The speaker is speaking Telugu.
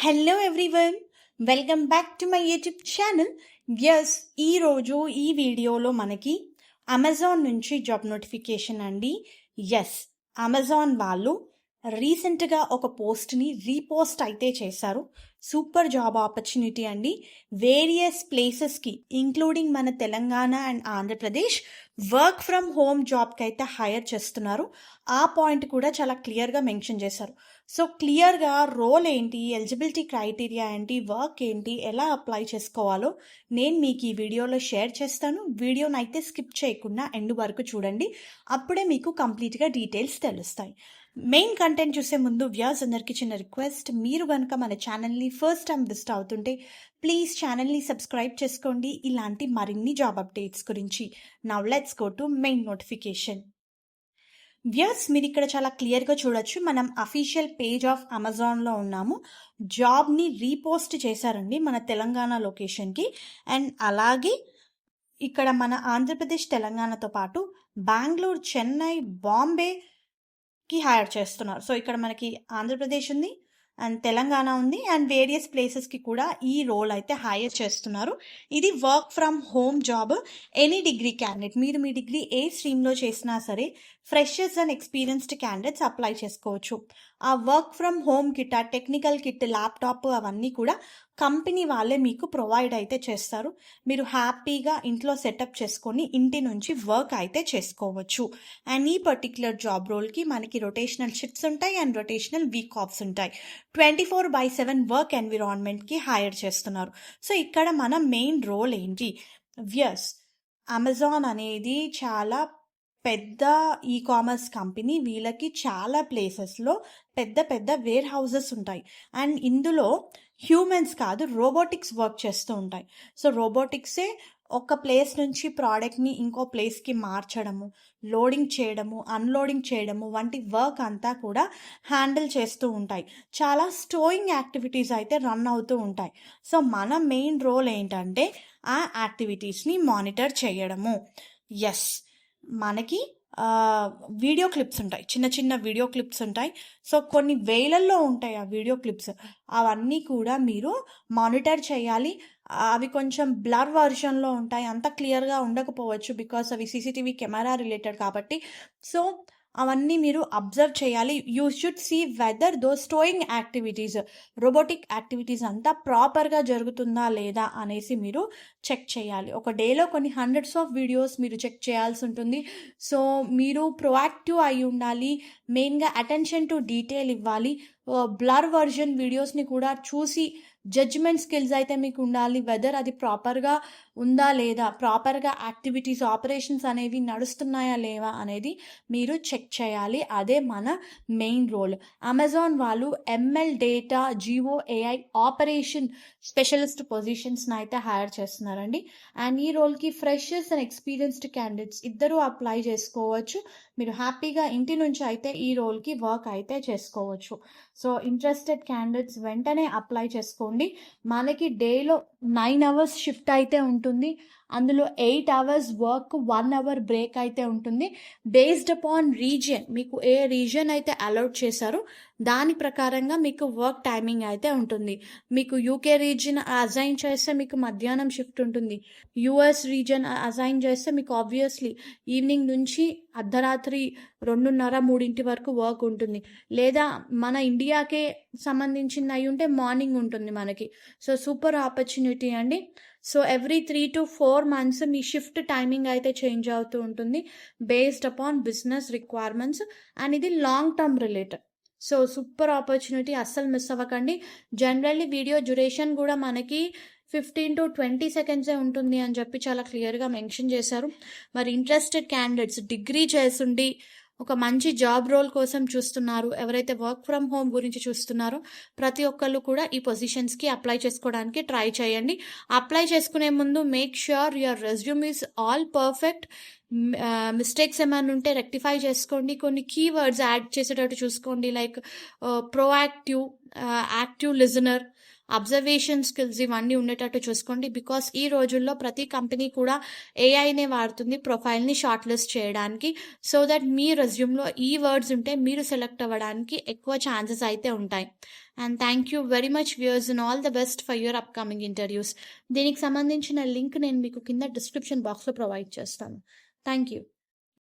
Hello everyone, welcome back to my YouTube channel. ఈరోజు ఈ వీడియోలో మనకి అమెజాన్ నుంచి జాబ్ నోటిఫికేషన్ అండి. అమెజాన్ వాళ్ళు రీసెంట్గా ఒక పోస్ట్ని రీపోస్ట్ అయితే చేశారు. సూపర్ జాబ్ ఆపర్చునిటీ అండి. వేరియస్ ప్లేసెస్కి ఇంక్లూడింగ్ మన Telangana and Andhra Pradesh work from home జాబ్కి అయితే హైర్ చేస్తున్నారు. ఆ పాయింట్ కూడా చాలా క్లియర్గా మెన్షన్ చేశారు. సో క్లియర్గా రోల్ ఏంటి, ఎలిజిబిలిటీ క్రైటీరియా ఏంటి, వర్క్ ఏంటి, ఎలా అప్లై చేసుకోవాలో నేను మీకు ఈ వీడియోలో షేర్ చేస్తాను. వీడియోని అయితే స్కిప్ చేయకుండా ఎండ్ వరకు చూడండి. అప్పుడే మీకు కంప్లీట్గా డీటెయిల్స్ తెలుస్తాయి. మెయిన్ కంటెంట్ చూసే ముందు వ్యూయర్స్ అందరికీ చిన్న రిక్వెస్ట్, మీరు కనుక మన ఛానల్ని ఫస్ట్ టైం విజిట్ అవుతుంటే ప్లీజ్ ఛానల్ని సబ్స్క్రైబ్ చేసుకోండి ఇలాంటి మరిన్ని జాబ్ అప్డేట్స్ గురించి. Now let's go to main notification. Viewers, మీరు ఇక్కడ చాలా క్లియర్గా చూడొచ్చు, మనం అఫీషియల్ పేజ్ ఆఫ్ అమెజాన్లో ఉన్నాము. జాబ్ని రీపోస్ట్ చేశారండి మన తెలంగాణ లొకేషన్కి. అండ్ అలాగే ఇక్కడ మన ఆంధ్రప్రదేశ్ తెలంగాణతో పాటు బెంగళూరు, చెన్నై, బాంబేకి హైర్ చేస్తున్నారు. సో ఇక్కడ మనకి ఆంధ్రప్రదేశ్ ఉంది అండ్ తెలంగాణ ఉంది అండ్ వేరియస్ ప్లేసెస్కి కూడా ఈ రోల్ అయితే హైర్ చేస్తున్నారు. ఇది work from home job. Any degree candidate, మీరు మీ డిగ్రీ ఏ స్ట్రీమ్లో చేసినా సరే freshers and experienced candidates apply చేసుకోవచ్చు. ఆ వర్క్ ఫ్రమ్ హోమ్ కిట్, ఆ టెక్నికల్ కిట్, ల్యాప్టాప్ అవన్నీ కూడా కంపెనీ వాళ్ళే మీకు ప్రొవైడ్ అయితే చేస్తారు. మీరు హ్యాపీగా ఇంట్లో సెటప్ చేసుకొని ఇంటి నుంచి వర్క్ అయితే చేసుకోవచ్చు. అండ్ ఈ పర్టిక్యులర్ జాబ్ రోల్కి మనకి రొటేషనల్ షిఫ్ట్స్ ఉంటాయి అండ్ రొటేషనల్ వీక్ ఆఫ్స్ ఉంటాయి. 24/7 వర్క్ ఎన్విరాన్మెంట్కి హైర్ చేస్తున్నారు. సో ఇక్కడ మన మెయిన్ రోల్ ఏంటి? అమెజాన్ అనేది చాలా పెద్ద ఈ కామర్స్ కంపెనీ. వీళ్ళకి చాలా ప్లేసెస్లో పెద్ద పెద్ద వేర్ హౌసెస్ ఉంటాయి అండ్ ఇందులో హ్యూమన్స్ కాదు, రోబోటిక్స్ వర్క్ చేస్తూ ఉంటాయి. సో రోబోటిక్సే ఒక ప్లేస్ నుంచి ప్రోడక్ట్ని ఇంకో ప్లేస్కి మార్చడము, లోడింగ్ చేయడము, అన్లోడింగ్ చేయడము వంటి వర్క్ అంతా కూడా హ్యాండిల్ చేస్తూ ఉంటాయి. చాలా స్టోయింగ్ యాక్టివిటీస్ అయితే రన్ అవుతూ ఉంటాయి. సో మన మెయిన్ రోల్ ఏంటంటే ఆ యాక్టివిటీస్ని మానిటర్ చేయడము. మనకి వీడియో క్లిప్స్ ఉంటాయి, చిన్న చిన్న వీడియో క్లిప్స్ ఉంటాయి. సో కొన్ని వేలల్లో ఉంటాయి ఆ వీడియో క్లిప్స్. అవన్నీ కూడా మీరు మానిటర్ చేయాలి. అవి కొంచెం బ్లర్ వర్షన్లో ఉంటాయి, అంత క్లియర్గా ఉండకపోవచ్చు బికాస్ అవి సీసీటీవీ కెమెరా రిలేటెడ్ కాబట్టి. సో అవన్నీ మీరు అబ్జర్వ్ చేయాలి. You should see whether those stowing activities, robotic activities అంతా ప్రాపర్గా జరుగుతుందా లేదా అనేసి మీరు చెక్ చేయాలి. ఒక డేలో కొన్ని హండ్రెడ్స్ ఆఫ్ వీడియోస్ మీరు చెక్ చేయాల్సి ఉంటుంది. సో మీరు ప్రొయాక్టివ్ అయి ఉండాలి. మెయిన్గా అటెన్షన్ టు డీటెయిల్ ఇవ్వాలి. బ్లర్ వర్జన్ వీడియోస్ని కూడా చూసి జడ్జ్మెంట్ స్కిల్స్ అయితే మీకు ఉండాలి. వెదర్ అది ప్రాపర్గా ఉందా లేదా, ప్రాపర్గా యాక్టివిటీస్, ఆపరేషన్స్ అనేవి నడుస్తున్నాయా లేవా అనేది మీరు చెక్ చేయాలి. అదే మన మెయిన్ రోల్. అమెజాన్ వాళ్ళు ML data, Geo AI operation specialist పొజిషన్స్ని అయితే హైర్ చేస్తున్నారండి. అండ్ ఈ రోల్కి ఫ్రెషర్స్ అండ్ ఎక్స్పీరియన్స్డ్ క్యాండిడేట్స్ ఇద్దరూ అప్లై చేసుకోవచ్చు. మీరు హ్యాపీగా ఇంటి నుంచి అయితే ఈ రోల్కి వర్క్ అయితే చేసుకోవచ్చు. సో ఇంట్రెస్టెడ్ క్యాండిడేట్స్ వెంటనే అప్లై చేసుకోండి. మనకి డేలో 9 hours షిఫ్ట్ అయితే ఉంటుంది. అందులో 8 hours వర్క్, 1 hour బ్రేక్ అయితే ఉంటుంది. బేస్డ్ అపాన్ రీజియన్, మీకు ఏ రీజియన్ అయితే అలౌట్ చేశారో దాని ప్రకారంగా మీకు వర్క్ టైమింగ్ అయితే ఉంటుంది. మీకు UK రీజియన్ అసైన్ చేస్తే మీకు మధ్యాహ్నం షిఫ్ట్ ఉంటుంది. US రీజియన్ అసైన్ చేస్తే మీకు ఆబ్వియస్లీ ఈవినింగ్ నుంచి అర్ధరాత్రి 2:30-3 వరకు వర్క్ ఉంటుంది. లేదా మన ఇండియాకే సంబంధించింది అయి ఉంటే మార్నింగ్ ఉంటుంది మనకి. సో సూపర్ ఆపర్చునిటీ అండి. సో ఎవ్రీ 3 to 4 months మీ షిఫ్ట్ టైమింగ్ అయితే చేంజ్ అవుతూ ఉంటుంది based upon business requirements. And ఇది long term related. So super opportunity, అస్సలు మిస్ అవ్వకండి. జనరల్లీ వీడియో డ్యూరేషన్ కూడా మనకి 15 to 20 seconds ఉంటుంది అని చెప్పి చాలా క్లియర్గా మెన్షన్ చేశారు. మరి ఇంట్రెస్టెడ్ క్యాండిడేట్స్ డిగ్రీ చేసుండి ఒక మంచి జాబ్ రోల్ కోసం చూస్తున్నారు, ఎవరైతే వర్క్ ఫ్రమ్ హోమ్ గురించి చూస్తున్నారో ప్రతి ఒక్కళ్ళు కూడా ఈ పొజిషన్స్కి అప్లై చేసుకోవడానికి ట్రై చేయండి. అప్లై చేసుకునే ముందు make sure your resume is all perfect. Mistakes ఏమైనా ఉంటే రెక్టిఫై చేసుకోండి. కొన్ని కీవర్డ్స్ యాడ్ చేసేటట్టు చూసుకోండి, like proactive, active listener, observation skills ఇవన్నీ ఉండేటట్టు చూసుకోండి. బికాస్ ఈ రోజుల్లో ప్రతి కంపెనీ కూడా ఏఐనే వాడుతుంది ప్రొఫైల్ని షార్ట్ లిస్ట్ చేయడానికి. సో దట్ మీ రెజ్యూమ్లో ఈ వర్డ్స్ ఉంటే మీరు సెలెక్ట్ అవ్వడానికి ఎక్కువ ఛాన్సెస్ అయితే ఉంటాయి. And thank you very much viewers and all the best for your upcoming interviews. దీనికి సంబంధించిన లింక్ నేను మీకు కింద డిస్క్రిప్షన్ బాక్స్లో ప్రొవైడ్ చేస్తాను. Thank you.